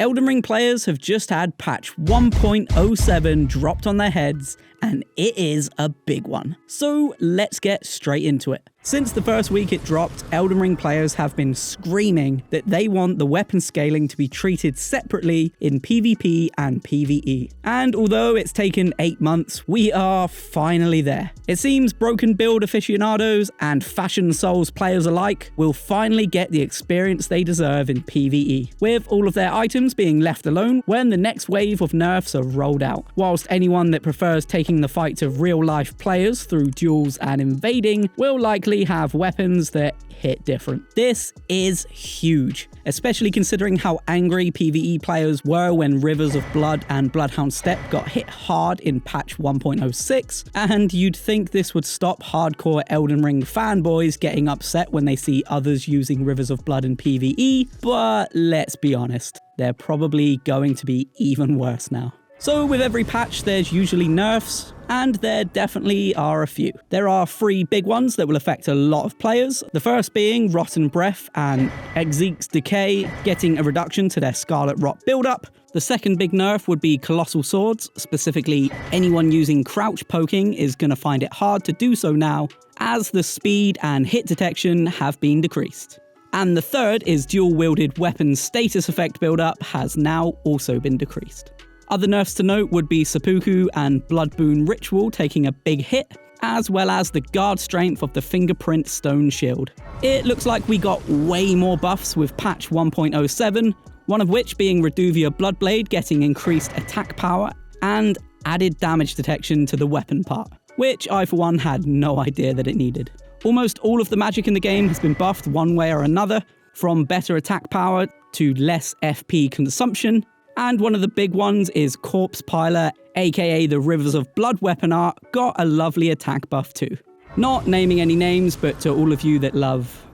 Elden Ring players have just had patch 1.07 dropped on their heads, and it is a big one. So let's get straight into it. Since the first week it dropped, Elden Ring players have been screaming that they want the weapon scaling to be treated separately in PvP and PvE. And although it's taken 8 months, we are finally there. It seems broken build aficionados and fashion souls players alike will finally get the experience they deserve in PvE, with all of their items being left alone when the next wave of nerfs are rolled out, whilst anyone that prefers taking the fight to real-life players through duels and invading will likely have weapons that hit different. This is huge, especially considering how angry PvE players were when Rivers of Blood and Bloodhound Steppe got hit hard in patch 1.06, and you'd think this would stop hardcore Elden Ring fanboys getting upset when they see others using Rivers of Blood in PvE, but let's be honest, they're probably going to be even worse now. So with every patch there's usually nerfs, and there definitely are a few. There are 3 big ones that will affect a lot of players, the first being Rotten Breath and Exeek's Decay getting a reduction to their Scarlet Rot build-up. The second big nerf would be Colossal Swords, specifically anyone using crouch poking is going to find it hard to do so now, as the speed and hit detection have been decreased. And the third is dual-wielded weapons status effect build-up has now also been decreased. Other nerfs to note would be Seppuku and Blood Boon Ritual taking a big hit, as well as the guard strength of the Fingerprint Stone Shield. It looks like we got way more buffs with patch 1.07, one of which being Reduvia Bloodblade getting increased attack power and added damage detection to the weapon part, which I for one had no idea that it needed. Almost all of the magic in the game has been buffed one way or another, from better attack power to less FP consumption, and one of the big ones is Corpse Piler, aka the Rivers of Blood weapon art, got a lovely attack buff too. Not naming any names, but to all of you that love,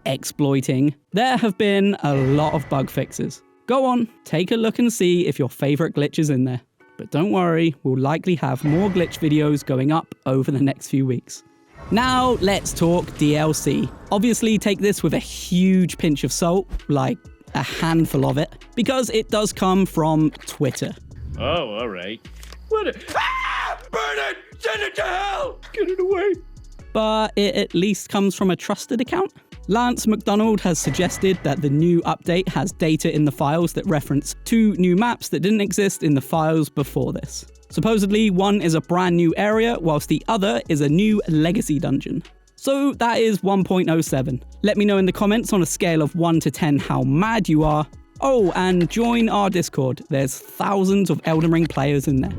exploiting, there have been a lot of bug fixes. Go on, take a look and see if your favourite glitch is in there. But don't worry, we'll likely have more glitch videos going up over the next few weeks. Now let's talk DLC. Obviously take this with a huge pinch of salt, like a handful of it, because it does come from Twitter. Oh, alright. What a... Ah! Burn it! Send it to hell! Get it away! But it at least comes from a trusted account. Lance McDonald has suggested that the new update has data in the files that reference 2 new maps that didn't exist in the files before this. Supposedly, one is a brand new area, whilst the other is a new legacy dungeon. So that is 1.07. Let me know in the comments on a scale of 1 to 10 how mad you are. Oh, and join our Discord. There's thousands of Elden Ring players in there.